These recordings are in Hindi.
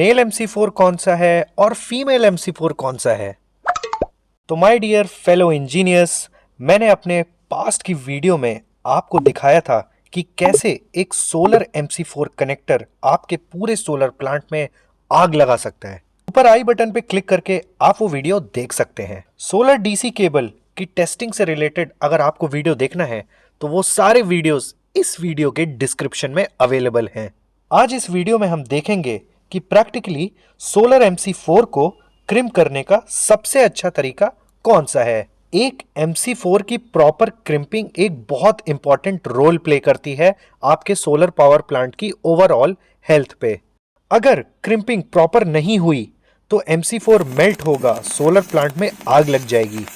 मेल MC4 कौन सा है और फीमेल MC4 कौन सा है? तो माय डियर फेलो इंजीनियर्स, मैंने अपने पास्ट की वीडियो में आपको दिखाया था कि कैसे एक सोलर MC4 कनेक्टर आपके पूरे सोलर प्लांट में आग लगा सकता है। ऊपर आई बटन पे क्लिक करके आप वो वीडियो देख सकते हैं। सोलर डीसी केबल की टेस्टिंग से रिलेटेड अगर आपको वीडियो देखना है तो वो सारे वीडियोस इस वीडियो के डिस्क्रिप्शन में अवेलेबल हैं। आज इस वीडियो में हम देखेंगे कि प्रैक्टिकली सोलर MC4 को क्रिम करने का सबसे अच्छा तरीका कौन सा है। एक MC4 की प्रॉपर क्रिम्पिंग एक बहुत इंपॉर्टेंट रोल प्ले करती है आपके सोलर पावर प्लांट की ओवरऑल हेल्थ पे। अगर क्रिम्पिंग प्रॉपर नहीं हुई तो MC4 मेल्ट होगा, सोलर प्लांट में आग लग जाएगी।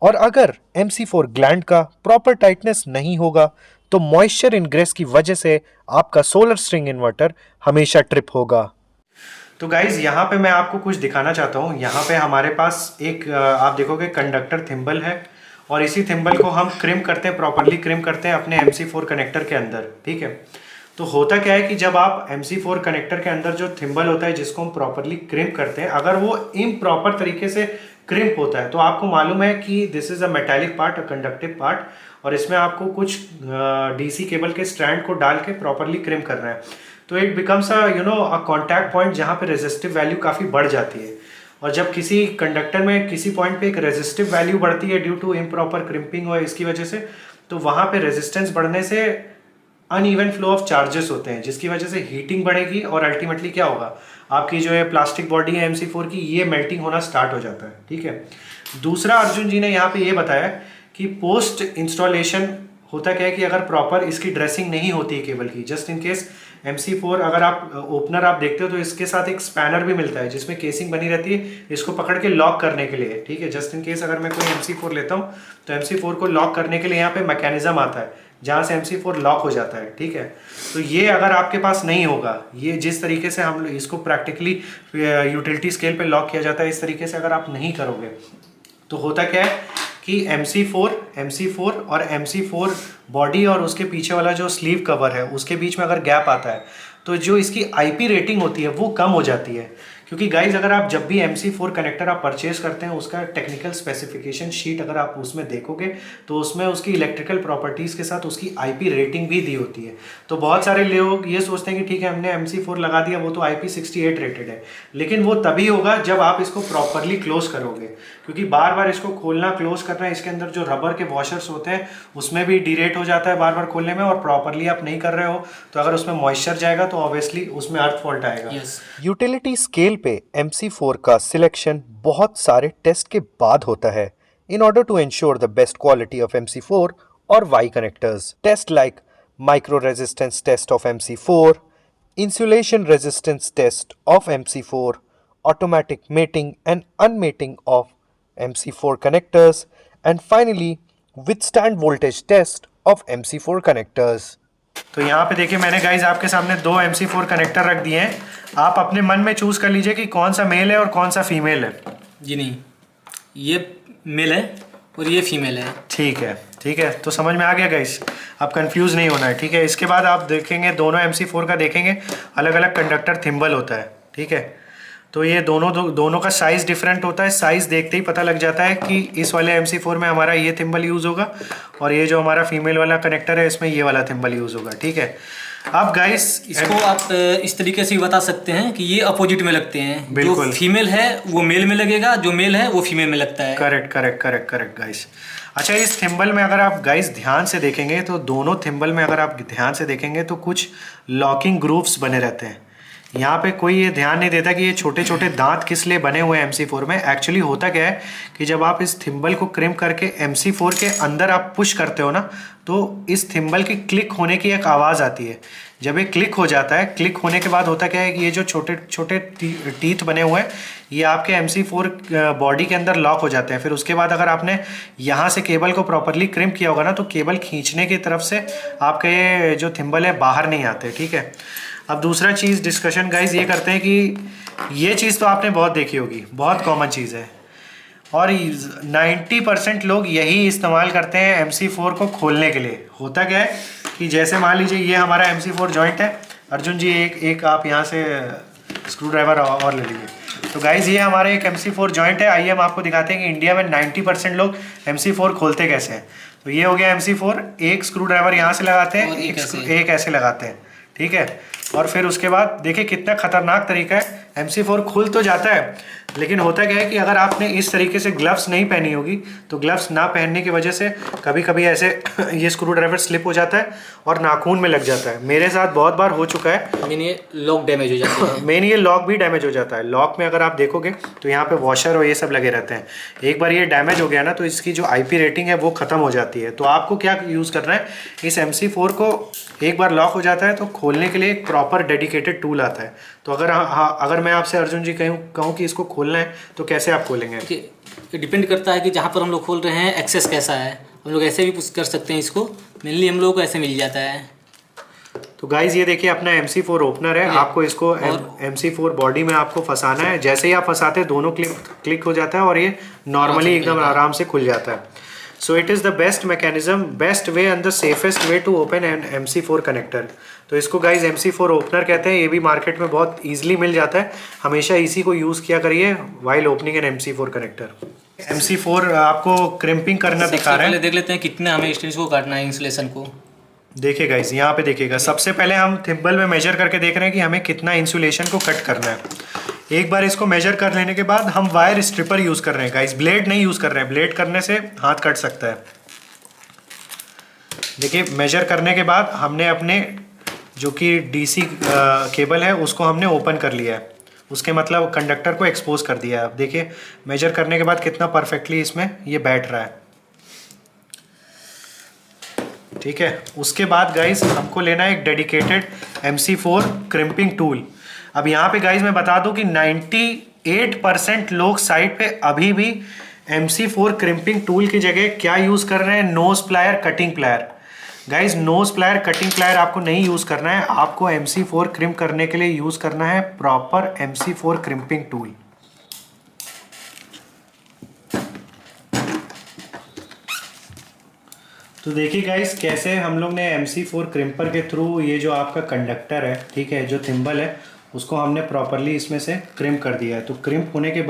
और अगर MC4 ग्लैंड का प्रॉपर टाइटनेस नहीं होगा तो मॉइस्चर इनग्रेस की वजह से आपका सोलर स्ट्रिंग इन्वर्टर हमेशा ट्रिप होगा। तो गाइज यहाँ पे मैं आपको कुछ दिखाना चाहता हूँ। यहाँ पे हमारे पास एक आप देखोगे कंडक्टर थिम्बल है और इसी थिम्बल को हम क्रिम करते हैं, प्रॉपरली क्रिम करते हैं अपने MC4 कनेक्टर के अंदर। ठीक है, तो होता क्या है कि जब आप MC4 कनेक्टर के अंदर जो थिम्बल होता है जिसको हम प्रॉपरली क्रिम करते हैं, अगर वो इम्प्रॉपर तरीके से क्रिम्प होता है तो आपको मालूम है कि this is a metallic part, a conductive part, और इसमें आपको कुछ डीसी केबल के स्ट्रैंड को डाल के प्रॉपरली क्रिम करना है। तो it becomes a contact point जहाँ पे रेजिस्टिव वैल्यू काफ़ी बढ़ जाती है। और जब किसी कंडक्टर में किसी पॉइंट पे एक रेजिस्टिव वैल्यू बढ़ती है ड्यू टू इम्प्रॉपर क्रिम्पिंग और इसकी वजह से, तो वहाँ पे रेजिस्टेंस बढ़ने से अनइवन फ्लो ऑफ चार्जेस होते हैं जिसकी वजह से हीटिंग बढ़ेगी और अल्टीमेटली क्या होगा, आपकी जो है प्लास्टिक बॉडी है MC4 की, ये मेल्टिंग होना स्टार्ट हो जाता है। ठीक है, दूसरा अर्जुन जी ने यहाँ पे ये बताया कि पोस्ट इंस्टॉलेशन होता क्या है कि अगर प्रॉपर इसकी ड्रेसिंग नहीं होती है केबल की, जस्ट इन केस MC4 अगर आप ओपनर आप देखते हो तो इसके साथ एक स्पैनर भी मिलता है जिसमें केसिंग बनी रहती है इसको पकड़ के लॉक करने के लिए। ठीक है, जस्ट इन केस अगर मैं कोई MC4 लेता हूँ तो MC4 को लॉक करने के लिए यहाँ पे मैकेनिज्म आता है जहाँ से MC4 लॉक हो जाता है। ठीक है, तो ये अगर आपके पास नहीं होगा, ये जिस तरीके से हम इसको प्रैक्टिकली यूटिलिटी स्केल पे लॉक किया जाता है, इस तरीके से अगर आप नहीं करोगे तो होता क्या है कि MC4 और MC4 बॉडी और उसके पीछे वाला जो स्लीव कवर है उसके बीच में अगर गैप आता है तो जो इसकी IP रेटिंग होती है वो कम हो जाती है। क्योंकि गाइज अगर आप जब भी MC4 कनेक्टर आप परचेज करते हैं उसका टेक्निकल स्पेसिफिकेशन शीट अगर आप उसमें देखोगे तो उसमें उसकी इलेक्ट्रिकल प्रॉपर्टीज़ के साथ उसकी IP रेटिंग भी दी होती है। तो बहुत सारे लोग ये सोचते हैं कि ठीक है हमने MC4 लगा दिया, वो तो IP68 रेटेड है, लेकिन वो तभी होगा जब आप इसको प्रॉपरली क्लोज करोगे। क्योंकि बार बार इसको खोलना क्लोज करना, इसके अंदर जो रबर के वॉशर्स होते हैं उसमें भी डीरेट हो जाता है बार बार खोलने में, और प्रॉपरली आप नहीं कर रहे हो तो अगर उसमें मॉइस्चर जाएगा तो ऑब्वियसली उसमें अर्थ फॉल्ट आएगा। यूटिलिटी स्केल पे MC4 का सिलेक्शन बहुत सारे टेस्ट के बाद होता है in order to ensure the best quality of MC4 or Y connectors. Tests like micro resistance test of MC4, insulation resistance test of MC4, automatic mating and unmating of MC4 connectors, and finally withstand voltage test of MC4 connectors. तो यहाँ पे देखिए मैंने गाइज आपके सामने दो MC4 कनेक्टर रख दिए हैं, आप अपने मन में चूज कर लीजिए कि कौन सा मेल है और कौन सा फीमेल है। जी नहीं, ये मेल है और ये फीमेल है। ठीक है, तो समझ में आ गया गाइस, आप कंफ्यूज नहीं होना है। ठीक है, इसके बाद आप देखेंगे दोनों MC4 का देखेंगे अलग अलग कंडक्टर थिम्बल होता है। ठीक है, तो ये दोनों का साइज़ डिफरेंट होता है। साइज़ देखते ही पता लग जाता है कि इस वाले MC4 में हमारा ये थिम्बल यूज़ होगा और ये जो हमारा फीमेल वाला कनेक्टर है इसमें ये वाला थिम्बल यूज़ होगा। ठीक है, अब गाइस इसको आप इस तरीके से बता सकते हैं कि ये अपोजिट में लगते हैं। जो फीमेल है वो मेल में लगेगा, जो मेल है वो फीमेल में लगता है। Correct guys. अच्छा, इस थिम्बल में अगर आप गाइस ध्यान से देखेंगे तो दोनों थिम्बल में अगर आप ध्यान से देखेंगे तो कुछ लॉकिंग ग्रूव्स बने रहते हैं। यहाँ पे कोई ये ध्यान नहीं देता कि ये छोटे छोटे दांत किस लिए बने हुए हैं MC4 में। एक्चुअली होता क्या है कि जब आप इस थिम्बल को क्रिम करके MC4 के अंदर आप पुश करते हो ना, तो इस थिम्बल की क्लिक होने की एक आवाज़ आती है। जब ये क्लिक हो जाता है, क्लिक होने के बाद होता क्या है कि ये जो छोटे छोटे टीथ बने हुए हैं ये आपके MC4 बॉडी के अंदर लॉक हो जाते हैं। फिर उसके बाद अगर आपने यहाँ से केबल को प्रॉपरली क्रिम किया होगा ना तो केबल खींचने की तरफ से आपके ये जो थिम्बल है बाहर नहीं आते। ठीक है, अब दूसरा चीज़ डिस्कशन गाइज ये करते हैं कि ये चीज़ तो आपने बहुत देखी होगी, बहुत कॉमन चीज़ है और 90% लोग यही इस्तेमाल करते हैं MC4 को खोलने के लिए। होता क्या है कि जैसे मान लीजिए ये हमारा MC4 जॉइंट है, अर्जुन जी एक आप यहाँ से स्क्रू ड्राइवर और ले लीजिए। तो गाइज ये हमारे एक MC4 जॉइंट है। आइए हम आपको दिखाते हैं कि इंडिया में 90% लोग MC4 खोलते कैसे हैं। तो ये हो गया MC4, एक स्क्रू ड्राइवर यहाँ से लगाते हैं, एक ऐसे लगाते हैं, ठीक है। और फिर उसके बाद देखिए कितना खतरनाक तरीका है। MC4 खुल तो जाता है, लेकिन होता क्या है कि अगर आपने इस तरीके से ग्लव्स नहीं पहनी होगी तो ग्लव्स ना पहनने की वजह से कभी कभी ऐसे ये स्क्रू ड्राइवर स्लिप हो जाता है और नाखून में लग जाता है। मेरे साथ बहुत बार हो चुका है। मेन ये लॉक डैमेज हो जाता है। मेन ये लॉक भी डैमेज हो जाता है। लॉक में अगर आप देखोगे तो यहाँ पे वॉशर और ये सब लगे रहते हैं। एक बार ये डैमेज हो गया ना तो इसकी जो IP रेटिंग है वो ख़त्म हो जाती है। तो आपको क्या यूज़ करना है, इस MC4 को एक बार लॉक हो जाता है तो खोलने के लिए एक प्रॉपर डेडिकेटेड टूल आता है। तो अगर मैं आपसे अर्जुन जी कहूँ कि इसको खोलना है तो कैसे आप खोलेंगे? ये डिपेंड करता है कि जहाँ पर हम लोग खोल रहे हैं एक्सेस कैसा है। हम लोग ऐसे भी पुश कर सकते हैं इसको, मेनली हम लोग को ऐसे मिल जाता है। तो गाइज ये देखिए अपना MC4 ओपनर है। आपको इसको MC4 बॉडी में आपको फंसाना है। जैसे ही आप फंसाते हैं दोनों क्लिक हो जाता है और ये नॉर्मली एकदम आराम से खुल जाता है। So it is the best mechanism, best way and the safest way to open an MC4 connector. तो इसको गाइज MC4 ओपनर कहते हैं। ये भी मार्केट में बहुत ईजिली मिल जाता है। हमेशा इसी को यूज़ किया करिए while opening N MC4 connector. MC4 आपको क्रिम्पिंग करना दिखा रहे हैं। देख लेते हैं कितना हमें स्टील्स को काटना है, इंसुलेशन को। देखिए गाइज यहाँ पे देखिएगा, सबसे पहले हम थिम्बल में मेजर करके देख रहे हैं कि हमें कितना इंसुलेशन को कट करना है। एक बार इसको मेजर कर लेने के बाद हम वायर स्ट्रिपर यूज़ कर रहे हैं गाइज, ब्लेड नहीं यूज़ कर रहे हैं। ब्लेड करने से हाथ कट सकता है। देखिए मेजर करने के बाद हमने अपने जो कि DC केबल है उसको हमने ओपन कर लिया है। उसके मतलब कंडक्टर को एक्सपोज कर दिया है। अब देखिए मेजर करने के बाद कितना परफेक्टली इसमें ये बैठ रहा है, ठीक है। उसके बाद गाइज हमको लेना है एक डेडिकेटेड MC4 क्रिम्पिंग टूल। अब यहाँ पे गाइज मैं बता दूं कि 98% लोग साइट पे अभी भी MC4 क्रिम्पिंग टूल की जगह क्या यूज़ कर रहे हैं, knows plier, cutting plier. Guys knows plier, cutting plier आपको नहीं यूज़ करना है। आपको MC4 क्रिम्प करने के लिए यूज़ करना है प्रॉपर MC4 क्रिम्पिंग टूल। तो देखिए गाइस कैसे हम लोग ने MC4 क्रिम्पर के थ्रू ये जो आपका कंडक्टर है, ठीक है, जो थिम्बल है उसको हमने प्रॉपरली इसमें से क्रिम्प कर दिया है। तो क्रिम्प होने के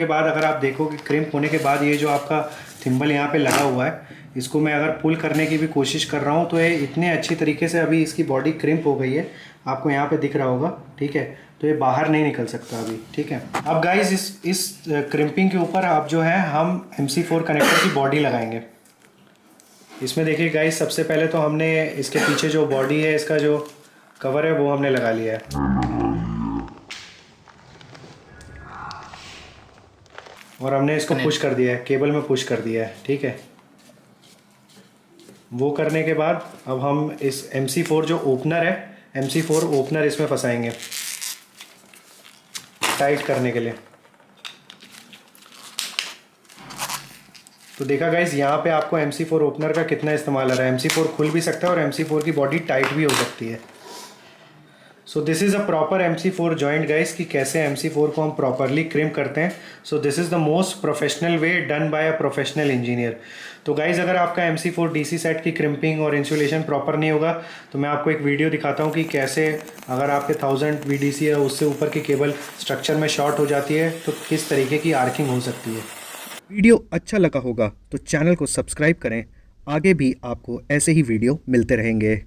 बाद अगर आप देखोगे क्रिम्प होने के बाद ये जो आपका थिम्बल यहाँ पे लगा हुआ है, इसको मैं अगर पुल करने की भी कोशिश कर रहा हूँ तो ये इतने अच्छी तरीके से अभी इसकी बॉडी क्रिम्प हो गई है, आपको यहाँ पे दिख रहा होगा, ठीक है। तो ये बाहर नहीं निकल सकता अभी, ठीक है। अब गाइज इस क्रिम्पिंग के ऊपर अब जो है हम MC4 कनेक्टर की बॉडी लगाएंगे। इसमें देखिए गाइस सबसे पहले तो हमने इसके पीछे जो बॉडी है, इसका जो कवर है वो हमने लगा लिया है। और हमने इसको पुश कर दिया है, केबल में पुश कर दिया है, ठीक है। वो करने के बाद अब हम इस MC4 जो ओपनर है, MC4 ओपनर इसमें फंसाएंगे टाइट करने के लिए। तो देखा गाइज यहाँ पे आपको MC4 ओपनर का कितना इस्तेमाल आ रहा है। MC4 खुल भी सकता है और MC4 की बॉडी टाइट भी हो सकती है। So this is a proper MC4 joint guys, कि कैसे MC4 को हम प्रॉपरली क्रिम्प करते हैं। So this is the most professional way done by a professional engineer. तो गाइज अगर आपका MC4 DC सेट की क्रिम्पिंग और इंसुलेशन प्रॉपर नहीं होगा तो मैं आपको एक वीडियो दिखाता हूँ कि कैसे अगर आपके 1000 VDC या उससे ऊपर की केबल स्ट्रक्चर में शॉर्ट हो जाती है तो किस तरीके की आर्किंग हो सकती है। वीडियो अच्छा लगा होगा तो चैनल को सब्सक्राइब करें, आगे भी आपको ऐसे ही वीडियो मिलते रहेंगे।